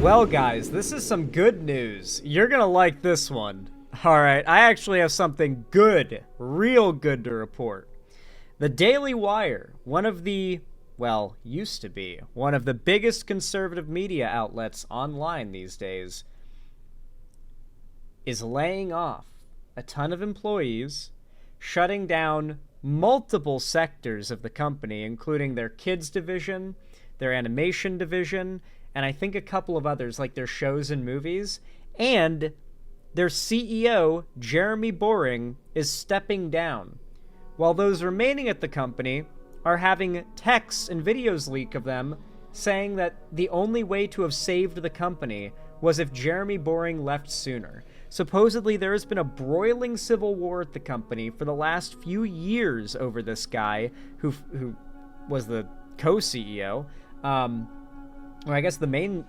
Well, guys, this is some good news. You're gonna like this one. Alright, I actually have something good, real good to report. The Daily Wire, one of the, well, used to be, one of the biggest conservative media outlets online these days, is laying off a ton of employees, shutting down multiple sectors of the company, including their kids division, their animation division, and I think a couple of others, like their shows and movies. And their CEO, Jeremy Boring, is stepping down, while those remaining at the company are having texts and videos leak of them saying that the only way to have saved the company was if Jeremy Boring left sooner. Supposedly, there has been a broiling civil war at the company for the last few years over this guy who was the co-CEO. Or I guess the main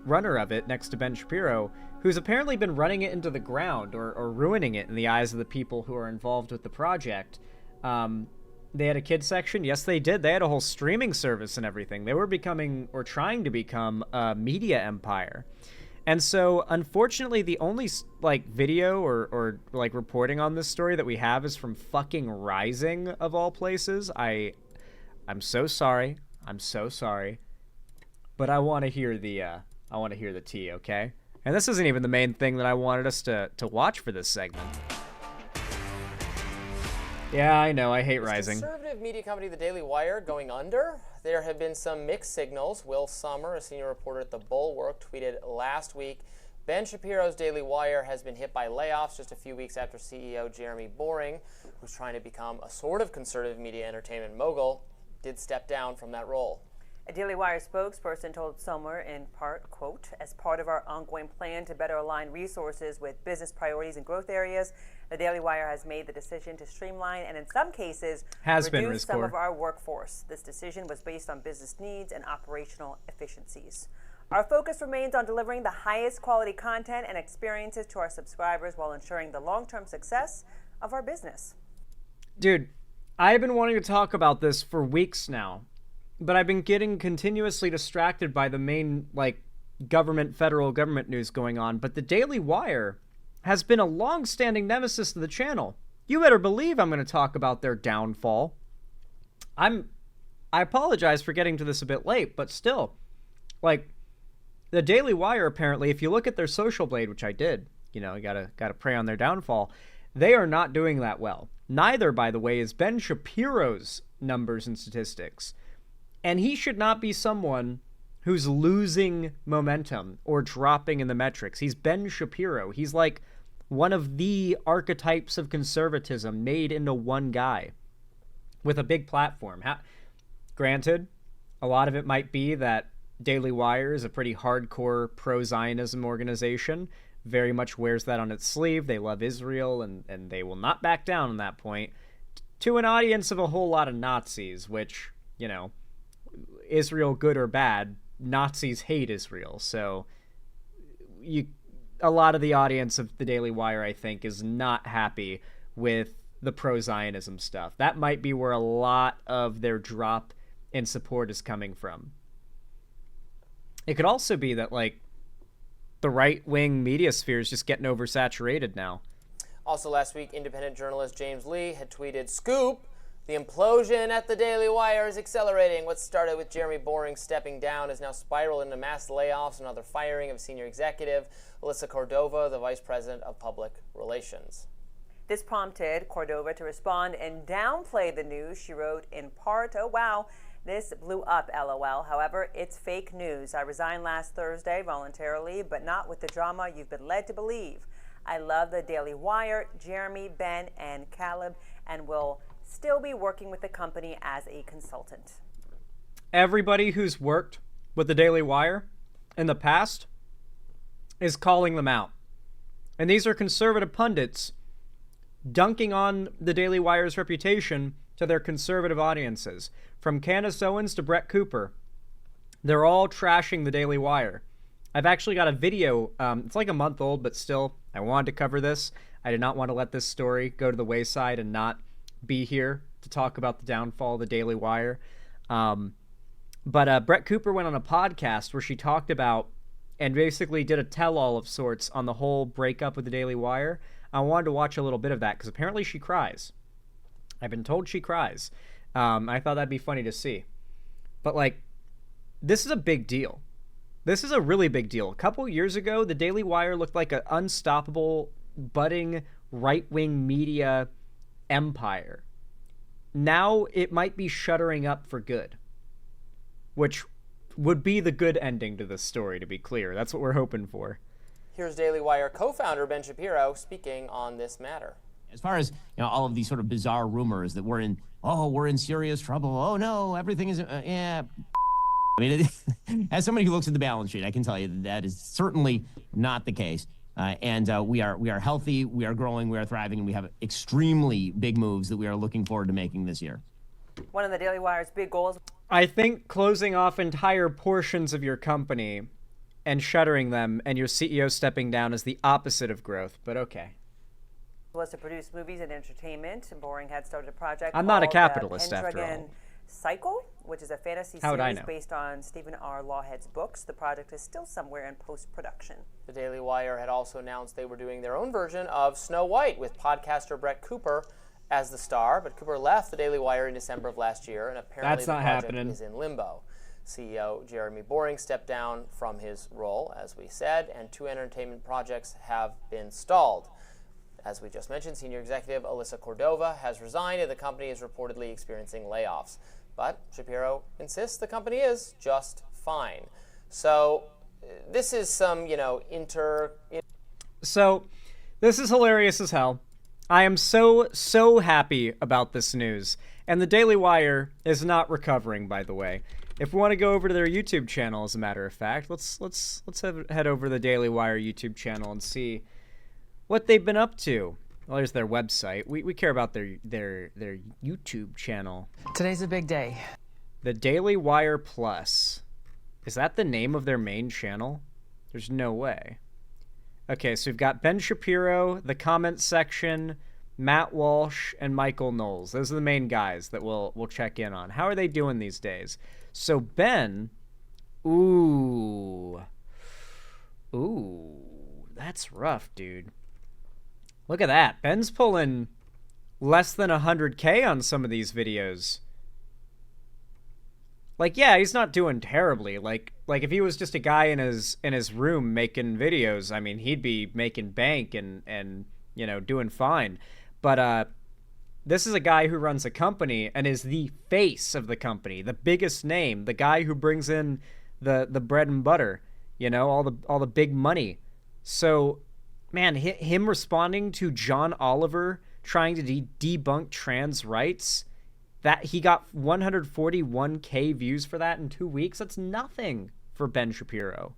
runner of it, next to Ben Shapiro, who's apparently been running it into the ground or ruining it in the eyes of the people who are involved with the project. They had a kids section. Yes, they did. They had a whole streaming service and everything. They were becoming, or trying to become, a media empire. And so, unfortunately, the only video or reporting on this story that we have is from fucking Rising, of all places. I'm so sorry. I'm so sorry. But I want to hear the tea, okay? And this isn't even the main thing that I wanted us to watch for this segment. Yeah, I know, I hate Rising. Conservative media company The Daily Wire going under? There have been some mixed signals. Will Sommer, a senior reporter at The Bulwark, tweeted last week, Ben Shapiro's Daily Wire has been hit by layoffs just a few weeks after CEO Jeremy Boring, who's trying to become a sort of conservative media entertainment mogul, did step down from that role. A Daily Wire spokesperson told Sommer in part, quote, as part of our ongoing plan to better align resources with business priorities and growth areas, the Daily Wire has made the decision to streamline and in some cases reduce some of our workforce. This decision was based on business needs and operational efficiencies. Our focus remains on delivering the highest quality content and experiences to our subscribers while ensuring the long-term success of our business. Dude, I've been wanting to talk about this for weeks now. But I've been getting continuously distracted by the main, federal government news going on. But the Daily Wire has been a long-standing nemesis to the channel. You better believe I'm going to talk about their downfall. I apologize for getting to this a bit late, but still. The Daily Wire, apparently, if you look at their social blade, which I did, you gotta prey on their downfall, they are not doing that well. Neither, by the way, is Ben Shapiro's numbers and statistics. And he should not be someone who's losing momentum or dropping in the metrics. He's Ben Shapiro. He's like one of the archetypes of conservatism made into one guy with a big platform. Granted, a lot of it might be that Daily Wire is a pretty hardcore pro-Zionism organization, very much wears that on its sleeve. They love Israel, and they will not back down on that point, to an audience of a whole lot of Nazis, which, Israel good or bad, Nazis hate Israel. So a lot of the audience of the Daily Wire, I think, is not happy with the pro-Zionism stuff. That might be where a lot of their drop in support is coming from. It could also be that, the right-wing media sphere is just getting oversaturated now. Also last week, independent journalist James Lee had tweeted, "Scoop! The implosion at the Daily Wire is accelerating. What started with Jeremy Boring stepping down has now spiraled into mass layoffs and other firing of a senior executive, Alyssa Cordova, the vice president of public relations." This prompted Cordova to respond and downplay the news. She wrote in part, "Oh wow, this blew up, LOL. However, it's fake news. I resigned last Thursday voluntarily, but not with the drama you've been led to believe. I love the Daily Wire, Jeremy, Ben, and Caleb, and will still be working with the company as a consultant." Everybody who's worked with the Daily Wire in the past is calling them out. And these are conservative pundits dunking on the Daily Wire's reputation to their conservative audiences. From Candace Owens to Brett Cooper, they're all trashing the Daily Wire. I've actually got a video, it's like a month old, but still, I wanted to cover this. I did not want to let this story go to the wayside and not be here to talk about the downfall of the Daily Wire. But Brett Cooper went on a podcast where she talked about and basically did a tell-all of sorts on the whole breakup with the Daily Wire. I wanted to watch a little bit of that because apparently she cries. I've been told she cries. I thought that'd be funny to see. But, like, this is a big deal. This is a really big deal. A couple years ago, the Daily Wire looked like an unstoppable, budding, right-wing media empire. Now it might be shuttering up for good, which would be the good ending to this story, to be clear. That's what we're hoping for. Here's Daily Wire co-founder Ben Shapiro speaking on this matter. As far as all of these sort of bizarre rumors that we're in serious trouble. Oh no, everything is yeah. I mean, as somebody who looks at the balance sheet, I can tell you that is certainly not the case. We are healthy, we are growing, we are thriving, and we have extremely big moves that we are looking forward to making this year. One of the Daily Wire's big goals. I think closing off entire portions of your company and shuttering them and your CEO stepping down is the opposite of growth, but okay. Was to produce movies and entertainment. Boring had started a project. I'm not a called capitalist, the after all. Pendragon Cycle, which is a fantasy How would I series know? based on Stephen R. Lawhead's books. The project is still somewhere in post-production. The Daily Wire had also announced they were doing their own version of Snow White with podcaster Brett Cooper as the star, but Cooper left the Daily Wire in December of last year, and apparently That's the not project happening. is in limbo. CEO Jeremy Boring stepped down from his role, as we said, and 2 entertainment projects have been stalled. As we just mentioned, senior executive Alyssa Cordova has resigned, and the company is reportedly experiencing layoffs. But Shapiro insists the company is just fine. So this is some, So, this is hilarious as hell. I am so happy about this news. And the Daily Wire is not recovering, by the way. If we want to go over to their YouTube channel, as a matter of fact, let's head over to the Daily Wire YouTube channel and see what they've been up to. Well, there's their website. We care about their YouTube channel. Today's a big day. The Daily Wire Plus. Is that the name of their main channel? There's no way. Okay, so we've got Ben Shapiro, the comment section, Matt Walsh, and Michael Knowles. Those are the main guys that we'll check in on. How are they doing these days? So Ben, ooh, that's rough, dude. Look at that. Ben's pulling less than 100K on some of these videos. Like, yeah, he's not doing terribly. Like if he was just a guy in his room making videos, I mean, he'd be making bank and doing fine. But this is a guy who runs a company and is the face of the company, the biggest name, the guy who brings in the bread and butter, all the big money. So, man, him responding to John Oliver trying to debunk trans rights, that he got 141K views for that in 2 weeks. That's nothing for Ben Shapiro.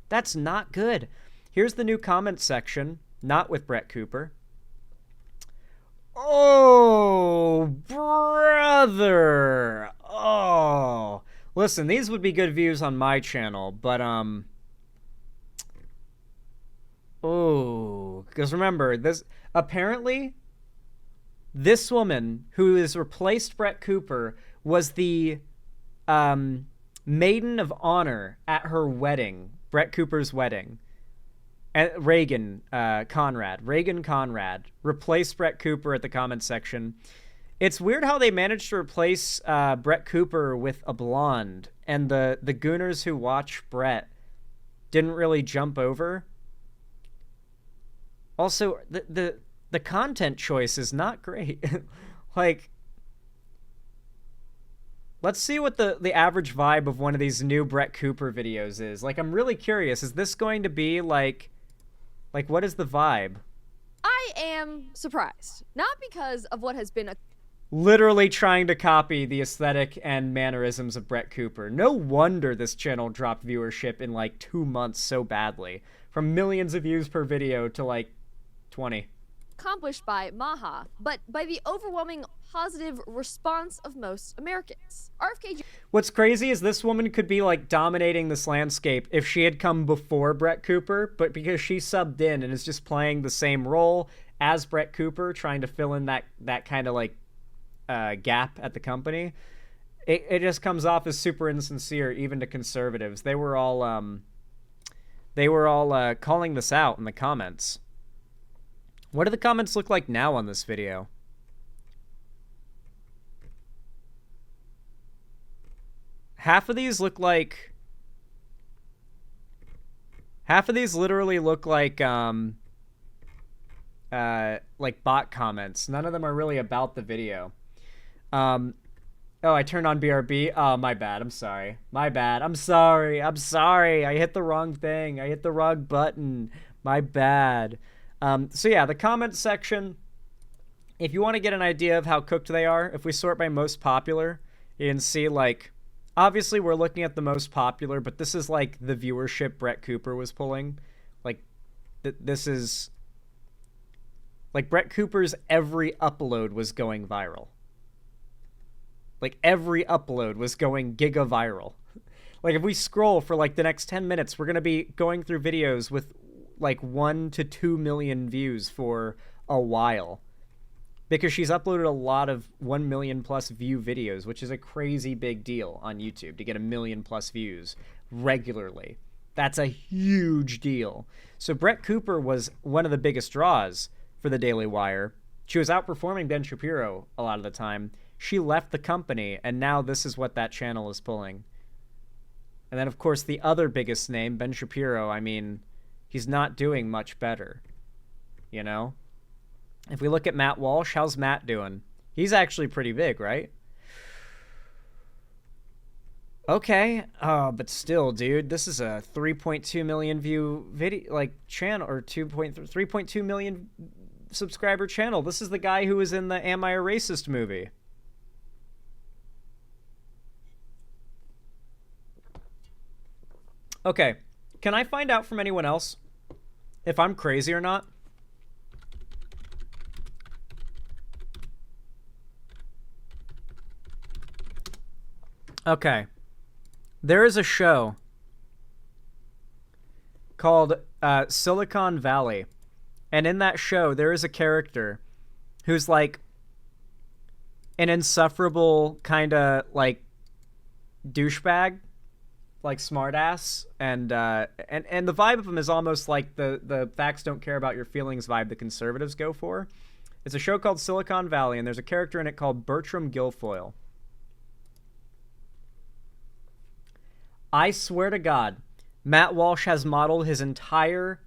That's not good. Here's the new comment section, not with Brett Cooper. Oh, brother. Oh. Listen, these would be good views on my channel, but oh, because remember, this woman who has replaced Brett Cooper was the maiden of honor at her wedding, Brett Cooper's wedding. Reagan Conrad replaced Brett Cooper at the comment section. It's weird how they managed to replace Brett Cooper with a blonde, and the gooners who watch Brett didn't really jump over. Also, the content choice is not great. Like, let's see what the average vibe of one of these new Brett Cooper videos is. Like, I'm really curious. Is this going to be like what is the vibe? I am surprised. Not because of what has been a Literally trying to copy the aesthetic and mannerisms of Brett Cooper. No wonder this channel dropped viewership in like 2 months so badly. From millions of views per video to like 20. accomplished by Maha, but by the overwhelming positive response of most Americans. RFK What's crazy is this woman could be like dominating this landscape if she had come before Brett Cooper, but because she subbed in and is just playing the same role as Brett Cooper, trying to fill in that kind of like gap at the company, it just comes off as super insincere even to conservatives. They were all they were all calling this out in the comments. What do the comments look like now on this video? Half of these literally look like bot comments. None of them are really about the video. Oh, I turned on BRB. Oh, my bad. I'm sorry. My bad. I'm sorry. I hit the wrong thing. I hit the wrong button. My bad. So yeah, the comments section, if you want to get an idea of how cooked they are, if we sort by most popular, you can see, like, obviously we're looking at the most popular, but this is like the viewership Brett Cooper was pulling. Like, this is, like, Brett Cooper's every upload was going viral. Like, every upload was going giga viral. Like, if we scroll for, like, the next 10 minutes, we're going to be going through videos with, like, 1 to 2 million views for a while. Because she's uploaded a lot of 1 million plus view videos, which is a crazy big deal on YouTube to get 1 million plus views regularly. That's a huge deal. So Brett Cooper was one of the biggest draws for the Daily Wire. She was outperforming Ben Shapiro a lot of the time. She left the company, and now this is what that channel is pulling. And then, of course, the other biggest name, Ben Shapiro, I mean, he's not doing much better, you know? If we look at Matt Walsh, how's Matt doing? He's actually pretty big, right? Okay, but still, dude, this is a 3.2 million view video, like, channel, or 3.2 million subscriber channel. This is the guy who was in the Am I a Racist movie. Okay, can I find out from anyone else if I'm crazy or not? Okay, there is a show called Silicon Valley, and in that show there is a character who's like an insufferable kind of like douchebag, like smartass, and the vibe of him is almost like the facts don't care about your feelings vibe the conservatives go for. It's a show called Silicon Valley, and there's a character in it called Bertram Guilfoyle. I swear to God, Matt Walsh has modeled his entire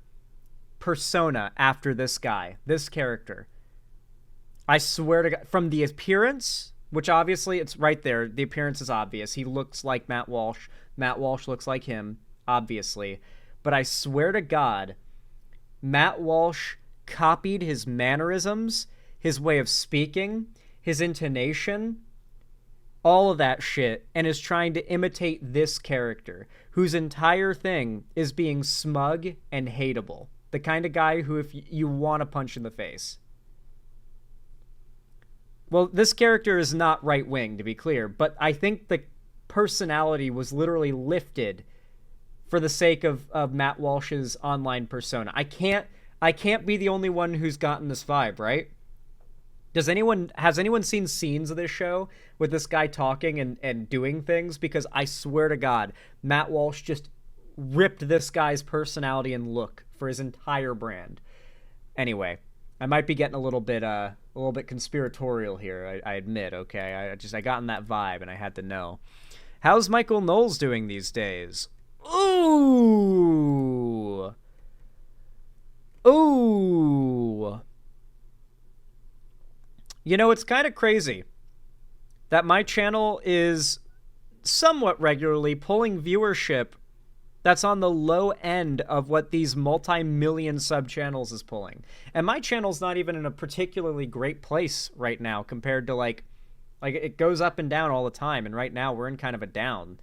persona after this guy, this character. I swear to God, from the appearance, which obviously it's right there, the appearance is obvious. He looks like Matt Walsh. Matt Walsh looks like him, obviously. But I swear to God, Matt Walsh copied his mannerisms, his way of speaking, his intonation, all of that shit, and is trying to imitate this character, whose entire thing is being smug and hateable. The kind of guy who, if you want to punch in the face. Well, this character is not right-wing, to be clear, but I think the personality was literally lifted for the sake of Matt Walsh's online persona. I can't be the only one who's gotten this vibe, right? Has anyone seen scenes of this show with this guy talking and doing things? Because I swear to God, Matt Walsh just ripped this guy's personality and look for his entire brand. Anyway, I might be getting a little bit conspiratorial here, I admit, okay? I got in that vibe and I had to know. How's Michael Knowles doing these days? Ooh. Ooh. You know, it's kind of crazy that my channel is somewhat regularly pulling viewership that's on the low end of what these multi-million sub channels is pulling. And my channel's not even in a particularly great place right now compared to like it goes up and down all the time. And right now we're in kind of a down.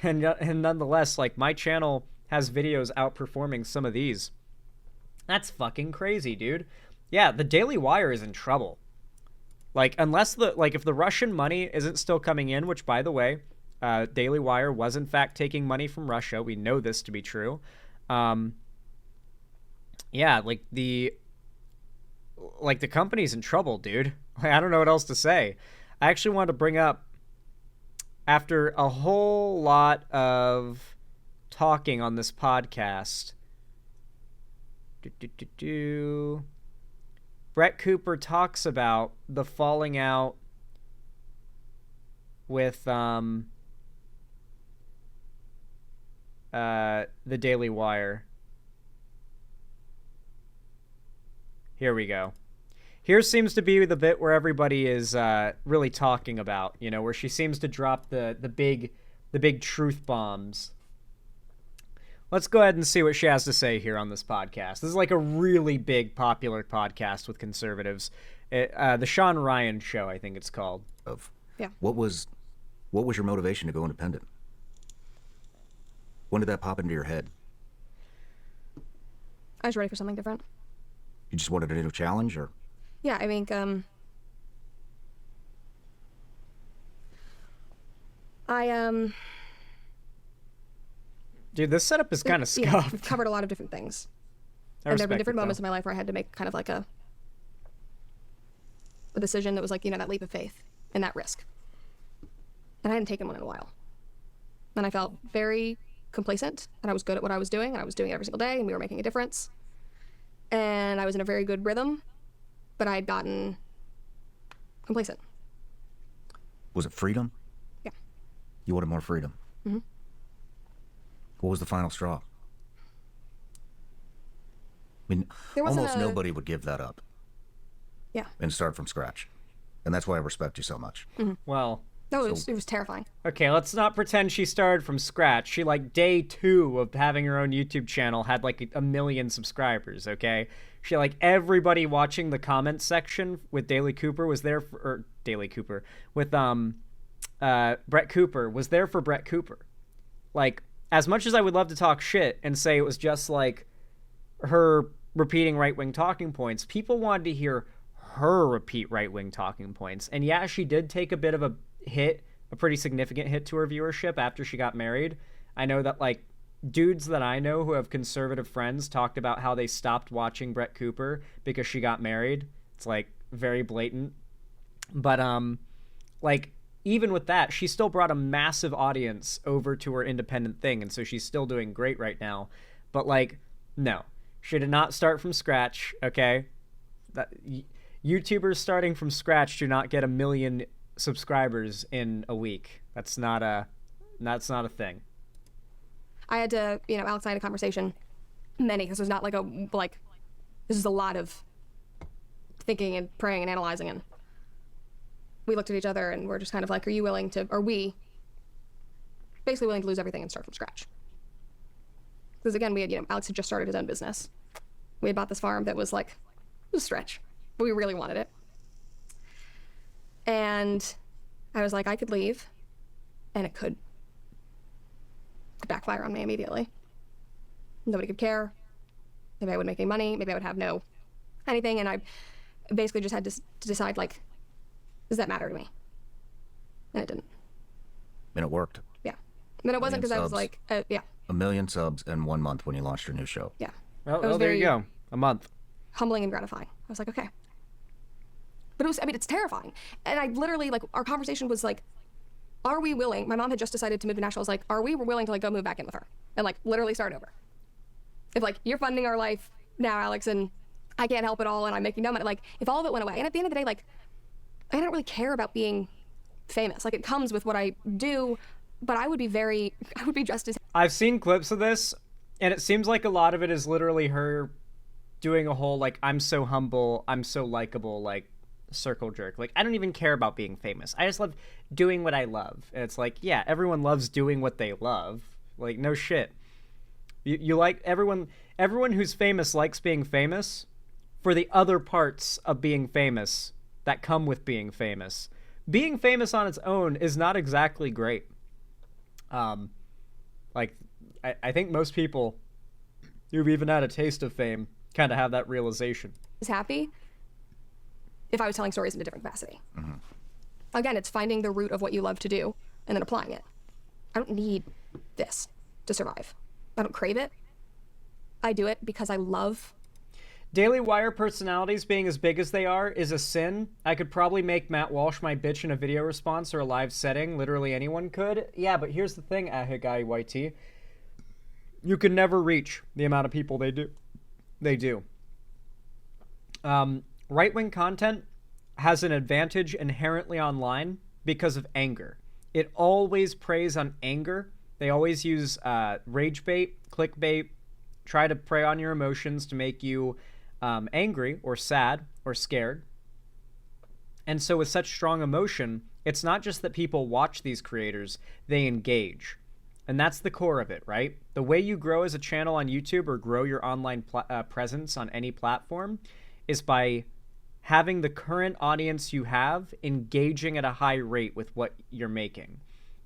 And nonetheless, like, my channel has videos outperforming some of these. That's fucking crazy, dude. Yeah, the Daily Wire is in trouble. Like, unless if the Russian money isn't still coming in, which, by the way, Daily Wire was in fact taking money from Russia. We know this to be true. Yeah, the company's in trouble, dude. I don't know what else to say. I actually wanted to bring up, after a whole lot of talking on this podcast Brett Cooper talks about the falling out with the Daily Wire. Here we go. Here seems to be the bit where everybody is really talking about, you know, where she seems to drop the big truth bombs. Let's go ahead and see what she has to say here on this podcast. This is like a really big, popular podcast with conservatives. The Sean Ryan Show, I think it's called. Yeah. What was your motivation to go independent? When did that pop into your head? I was ready for something different. You just wanted a new challenge, or? Yeah, I think, Dude, this setup is kind of scuffed. We've covered a lot of different things. And there have been different moments in my life where I had to make kind of like a decision that was like, you know, that leap of faith and that risk. And I hadn't taken one in a while. And I felt very complacent, and I was good at what I was doing, and I was doing it every single day, and we were making a difference. And I was in a very good rhythm, but I had gotten complacent. Was it freedom? Yeah. You wanted more freedom? Mm-hmm. What was the final straw? I mean, almost nobody would give that up. Yeah. And start from scratch. And that's why I respect you so much. Mm-hmm. Well... No, it was terrifying. Okay, let's not pretend she started from scratch. She, like, day 2 of having her own YouTube channel had, like, 1 million subscribers, okay? She, like, everybody watching the comment section with Daily Cooper was there for... Or, Daily Cooper. With, Brett Cooper was there for Brett Cooper. Like, as much as I would love to talk shit and say it was just, like, her repeating right-wing talking points, people wanted to hear her repeat right-wing talking points. And yeah, she did take a bit of a pretty significant hit to her viewership after she got married. I know that, like, dudes that I know who have conservative friends talked about how they stopped watching Brett Cooper because she got married. It's, like, very blatant. But, like, even with that, she still brought a massive audience over to her independent thing, and so she's still doing great right now. But, like, no. She did not start from scratch, okay? YouTubers starting from scratch do not get 1 million subscribers in a week. That's not a thing. I had to, you know, Alex and I had a conversation, because there's not this is a lot of thinking and praying and analyzing, and we looked at each other and we're just kind of like, are we basically willing to lose everything and start from scratch? Because again, we had, you know, Alex had just started his own business. We had bought this farm that was like, it was a stretch, but we really wanted it. And I was like, I could leave, and it could backfire on me immediately. Nobody could care. Maybe I wouldn't make any money. Maybe I would have no anything. And I basically just had to decide, like, does that matter to me? And it didn't. And it worked. Yeah. And it wasn't because I was like, yeah. 1 million subs in 1 month when you launched your new show. Yeah. Well, there you go. A month. Humbling and gratifying. I was like, okay. But it was, I mean, it's terrifying. And I literally, like, our conversation was like, are we willing? My mom had just decided to move to Nashville. I was like, are we willing to, like, go move back in with her and, like, literally start over? If, like, you're funding our life now, Alex, and I can't help it all, and I'm making no money, like, if all of it went away. And at the end of the day, like, I don't really care about being famous. Like, it comes with what I do, but I would be just as... I've seen clips of this, and it seems like a lot of it is literally her doing a whole, like, I'm so humble, I'm so likable, like, circle jerk. Like, I don't even care about being famous. I just love doing what I love. And it's like, yeah, everyone loves doing what they love. Like, no shit. You like, everyone who's famous likes being famous for the other parts of being famous that come with being famous. Being famous on its own is not exactly great. Like, I think most people who've even had a taste of fame kind of have that realization. Is happy if I was telling stories in a different capacity. Mm-hmm. Again, it's finding the root of what you love to do and then applying it. I don't need this to survive. I don't crave it. I do it because I love. Daily Wire personalities being as big as they are is a sin. I could probably make Matt Walsh my bitch in a video response or a live setting. Literally anyone could. Yeah, but here's the thing, Ahigai YT. You can never reach the amount of people they do. They do. Right-wing content has an advantage inherently online because of anger. It always preys on anger. They always use rage bait, clickbait, try to prey on your emotions to make you angry or sad or scared. And so with such strong emotion, it's not just that people watch these creators, they engage. And that's the core of it, right? The way you grow as a channel on YouTube or grow your online presence on any platform is by having the current audience you have engaging at a high rate with what you're making.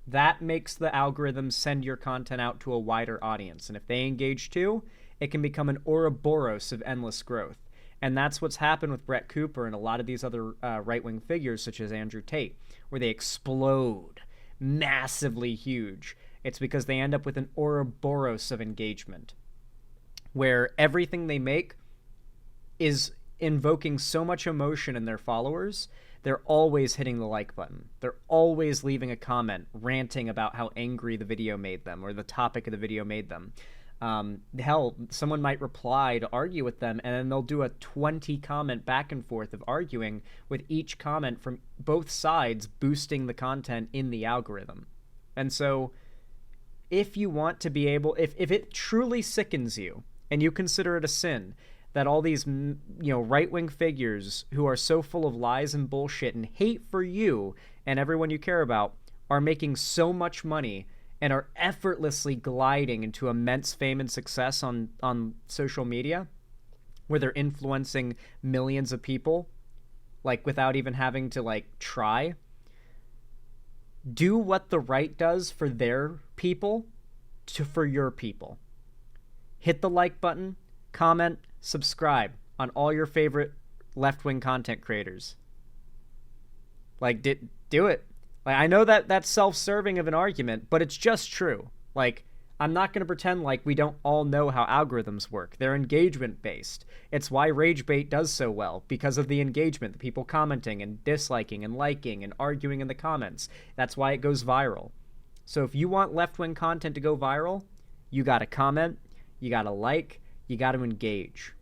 That makes the algorithm send your content out to a wider audience. And if they engage too, it can become an Ouroboros of endless growth. And that's what's happened with Brett Cooper and a lot of these other right-wing figures, such as Andrew Tate, where they explode massively huge. It's because they end up with an Ouroboros of engagement, where everything they make is invoking so much emotion in their followers. They're always hitting the like button. They're always leaving a comment, ranting about how angry the video made them or the topic of the video made them. Hell, someone might reply to argue with them, and then they'll do a 20 comment back and forth of arguing with each comment from both sides, boosting the content in the algorithm. And so if you want to be able, if it truly sickens you and you consider it a sin that all these, right-wing figures who are so full of lies and bullshit and hate for you and everyone you care about are making so much money and are effortlessly gliding into immense fame and success on social media, where they're influencing millions of people, like without even having to try. Do what the right does for their people for your people. Hit the like button, comment, subscribe on all your favorite left-wing content creators. Do it. I know that that's self-serving of an argument, but it's just true. I'm not going to pretend like we don't all know how algorithms work. They're engagement-based. It's why rage bait does so well, because of the engagement, the people commenting and disliking and liking and arguing in the comments. That's why it goes viral. So if you want left-wing content to go viral, you got to comment, you got to like, you got to engage.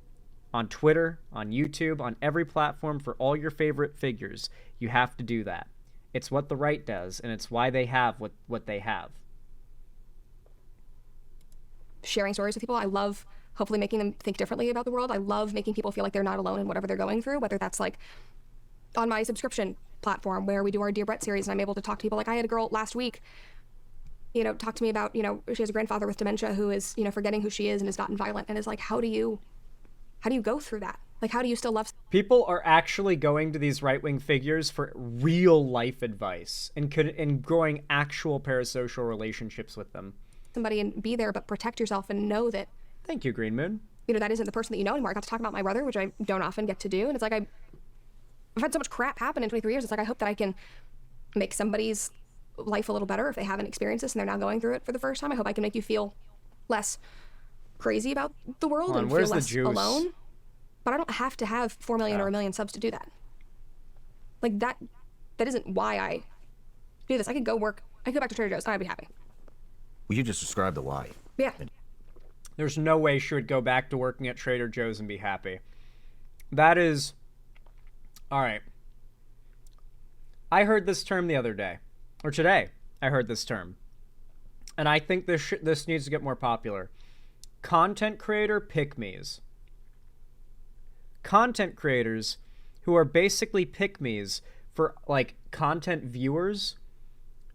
On Twitter, on YouTube, on every platform for all your favorite figures, you have to do that. It's what the right does, and it's why they have what they have. Sharing stories with people. I love hopefully making them think differently about the world. I love making people feel like they're not alone in whatever they're going through, whether that's on my subscription platform where we do our Dear Brett series, and I'm able to talk to people. I had a girl last week, talk to me about, she has a grandfather with dementia who is, forgetting who she is and has gotten violent, and is like, how do you go through that? How do you still love? People are actually going to these right-wing figures for real life advice and growing actual parasocial relationships with them. Somebody and be there, but protect yourself and know that. Thank you, Green Moon. That isn't the person that you know anymore. I got to talk about my brother, which I don't often get to do, and it's I've had so much crap happen in 23 years. It's I hope that I can make somebody's life a little better if they haven't experienced this and they're now going through it for the first time. I hope I can make you feel less crazy about the world and feel less alone. But I don't have to have 4 million or 1 million subs to do that. That isn't why I do this. I could go work. I could go back to Trader Joe's and I'd be happy. Well, you just described the why. Yeah. There's no way she would go back to working at Trader Joe's and be happy. That is... All right. I heard this term the other day. Or today, I heard this term. And I think this needs to get more popular. Content creator pick-me's. Content creators who are basically pick-me's for content viewers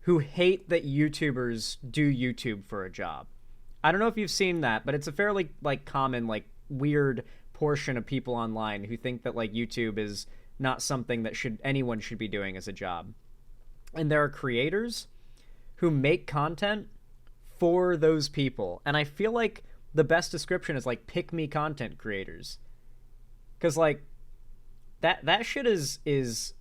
who hate that YouTubers do YouTube for a job. I don't know if you've seen that, but it's a fairly common weird portion of people online who think that YouTube is not something that anyone should be doing as a job. And there are creators who make content for those people. And I feel like the best description is pick-me content creators. Because that shit is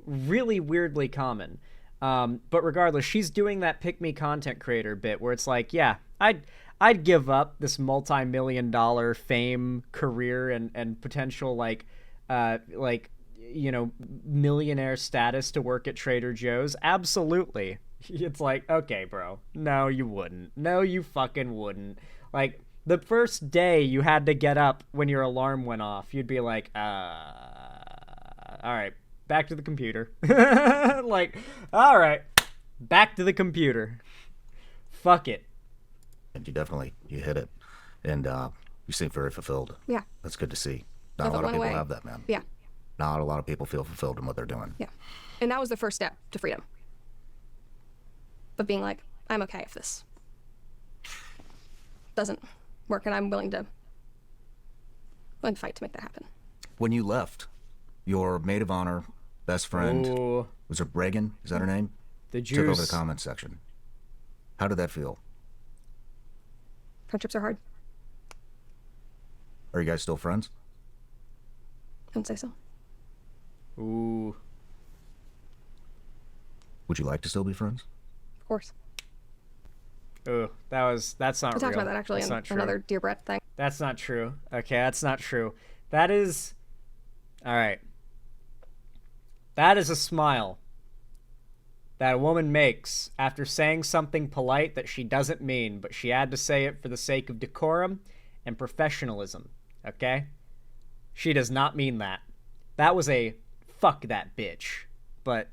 really weirdly common. But regardless, she's doing that pick-me content creator bit where it's yeah, I'd give up this multi-million-dollar fame career and potential millionaire status to work at Trader Joe's. Absolutely. It's okay, bro. No, you wouldn't. No, you fucking wouldn't. the first day you had to get up when your alarm went off, you'd be like, all right, back to the computer. Like, all right, back to the computer. Fuck it. And you hit it. And you seem very fulfilled. Yeah. That's good to see. Not a Never lot of went people away. have that, man. Yeah. Not a lot of people feel fulfilled in what they're doing. Yeah. And that was the first step to freedom. But being like, I'm okay if this doesn't work, and I'm willing to fight to make that happen. When you left, your maid of honor, best friend, Ooh, was it Reagan? Is that her name? the Took over the juice. comment section. How did that feel? Friendships are hard. Are you guys still friends? I wouldn't say so. Ooh. Would you like to still be friends? Of course. Ooh, that's not We talked real. about that actually That's in not true. another Dear Brett thing. That's not true. Okay, that's not true. That is... Alright. That is a smile that a woman makes after saying something polite that she doesn't mean, but she had to say it for the sake of decorum and professionalism. Okay? She does not mean that. That was a fuck that bitch, but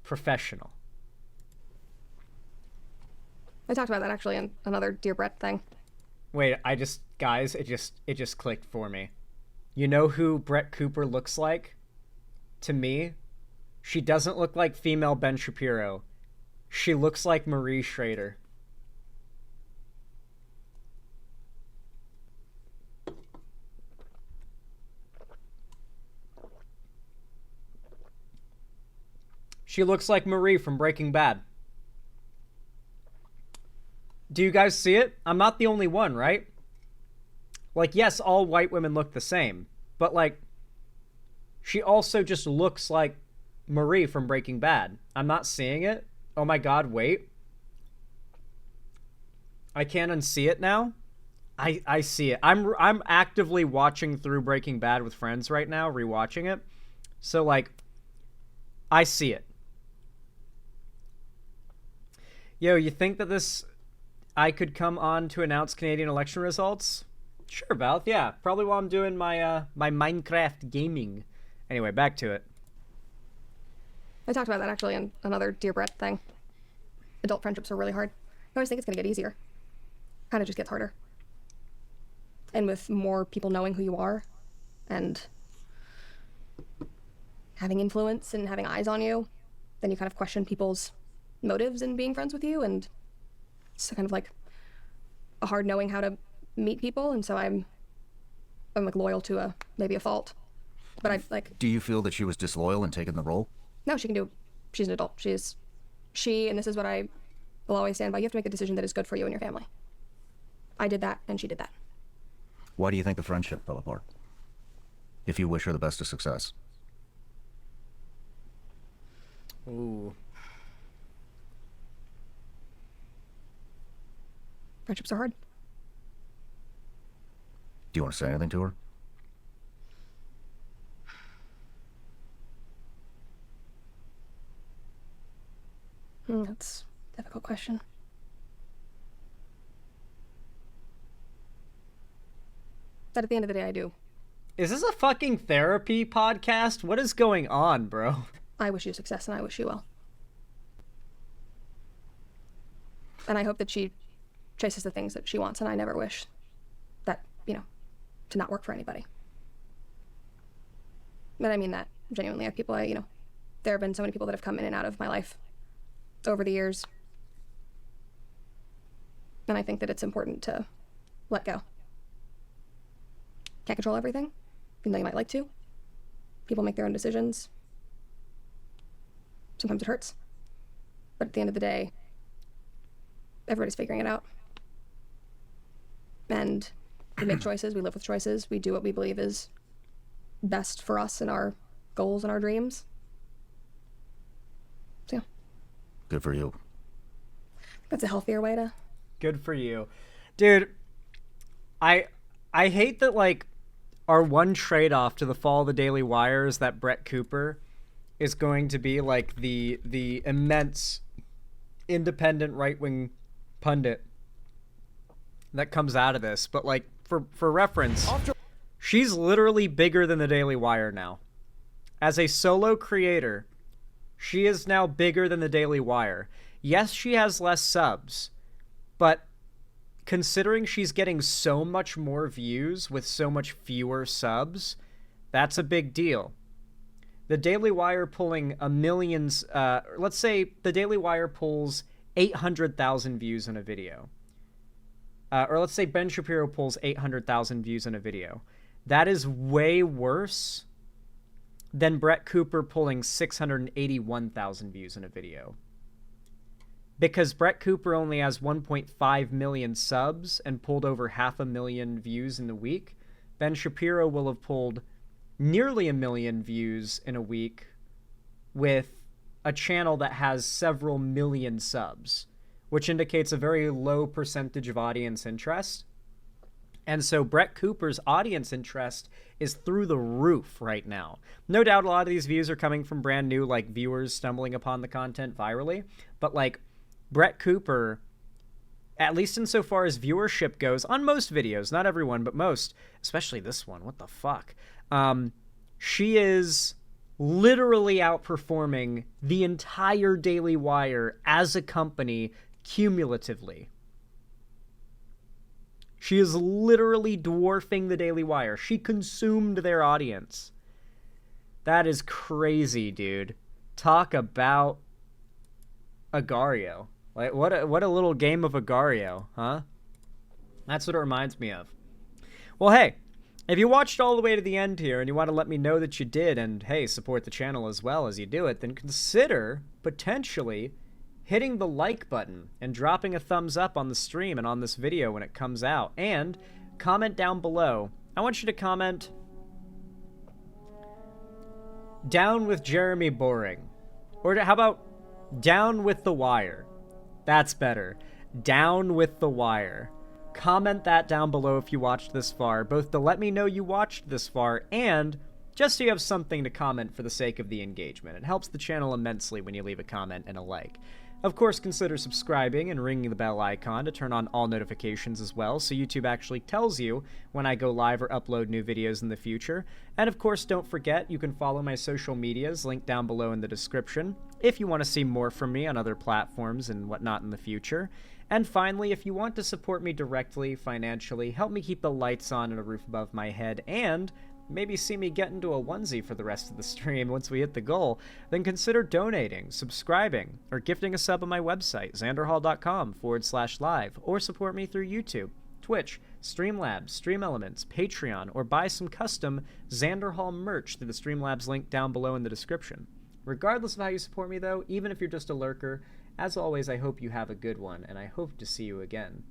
professional. I talked about that actually in another Dear Brett thing. Wait, guys, it just clicked for me. You know who Brett Cooper looks like? To me, she doesn't look like female Ben Shapiro. She looks like Marie Shrader. She looks like Marie from Breaking Bad. Do you guys see it? I'm not the only one, right? Like, yes, all white women look the same, but, like, she also just looks like Marie from Breaking Bad. I'm not seeing it. Oh my god, wait. I can't unsee it now. I see it. I'm actively watching through Breaking Bad with friends right now, rewatching it. So, like, I see it. Yo, you think that I could come on to announce Canadian election results? Sure, Valth. Yeah, probably while I'm doing my my Minecraft gaming. Anyway, back to it. I talked about that actually in another Dear Brett thing. Adult friendships are really hard. I always think it's going to get easier. Kind of just gets harder. And with more people knowing who you are and having influence and having eyes on you, then you kind of question people's motives in being friends with you, and it's kind of like a hard knowing how to meet people, and so I'm like loyal to maybe a fault. But I like... Do you feel that she was disloyal in taking the role? No, she can do... She's an adult. She, and this is what I will always stand by, you have to make a decision that is good for you and your family. I did that, and she did that. Why do you think the friendship fell apart? If you wish her the best of success. Ooh. Friendships are hard. Do you want to say anything to her? That's a difficult question. But at the end of the day, I do. Is this a fucking therapy podcast? What is going on, bro? I wish you success, and I wish you well. And I hope that she chases the things that she wants, and I never wish that, to not work for anybody. But I mean that genuinely. I have people, there have been so many people that have come in and out of my life over the years. And I think that it's important to let go. Can't control everything, even though you might like to. People make their own decisions. Sometimes it hurts. But at the end of the day, everybody's figuring it out. And we make choices, we live with choices, we do what we believe is best for us and our goals and our dreams. So yeah. Good for you. That's a healthier way to... Good for you. Dude, I hate that, like, our one trade-off to the fall of the Daily Wire is that Brett Cooper is going to be, like, the immense independent right-wing pundit that comes out of this, but like for reference, she's literally bigger than the Daily Wire now. As a solo creator, she is now bigger than the Daily Wire. Yes, she has less subs, but considering she's getting so much more views with so much fewer subs, that's a big deal. The Daily Wire pulling a millions, let's say the Daily Wire pulls 800,000 views in a video. Or let's say Ben Shapiro pulls 800,000 views in a video. That is way worse than Brett Cooper pulling 681,000 views in a video. Because Brett Cooper only has 1.5 million subs and pulled over 500,000 views in the week, Ben Shapiro will have pulled nearly 1 million views in a week with a channel that has several million subs, which indicates a very low percentage of audience interest. And so Brett Cooper's audience interest is through the roof right now. No doubt a lot of these views are coming from brand new, like, viewers stumbling upon the content virally. But, like, Brett Cooper, at least insofar as viewership goes, on most videos, not everyone, but most, especially this one, what the fuck? She is literally outperforming the entire Daily Wire as a company cumulatively. She is literally dwarfing the Daily Wire. She consumed their audience. That is crazy, dude. Talk about Agario. Like, what a little game of Agario, huh? That's what it reminds me of. Well, hey, if you watched all the way to the end here and you want to let me know that you did, and hey, support the channel as well as you do it, then consider potentially hitting the like button and dropping a thumbs up on the stream and on this video when it comes out. And comment down below. I want you to comment, "Down with Jeremy Boring." Or how about, "Down with the Wire." That's better. "Down with the Wire." Comment that down below if you watched this far, both to let me know you watched this far and just so you have something to comment for the sake of the engagement. It helps the channel immensely when you leave a comment and a like. Of course, consider subscribing and ringing the bell icon to turn on all notifications as well, so YouTube actually tells you when I go live or upload new videos in the future. And of course, don't forget, you can follow my social medias, linked down below in the description, if you want to see more from me on other platforms and whatnot in the future. And finally, if you want to support me directly, financially, help me keep the lights on and a roof above my head, and maybe see me get into a onesie for the rest of the stream once we hit the goal, then consider donating, subscribing, or gifting a sub on my website, xanderhall.com/live, or support me through YouTube, Twitch, Streamlabs, Stream Elements, Patreon, or buy some custom Xander Hall merch through the Streamlabs link down below in the description. Regardless of how you support me though, even if you're just a lurker, as always, I hope you have a good one, and I hope to see you again.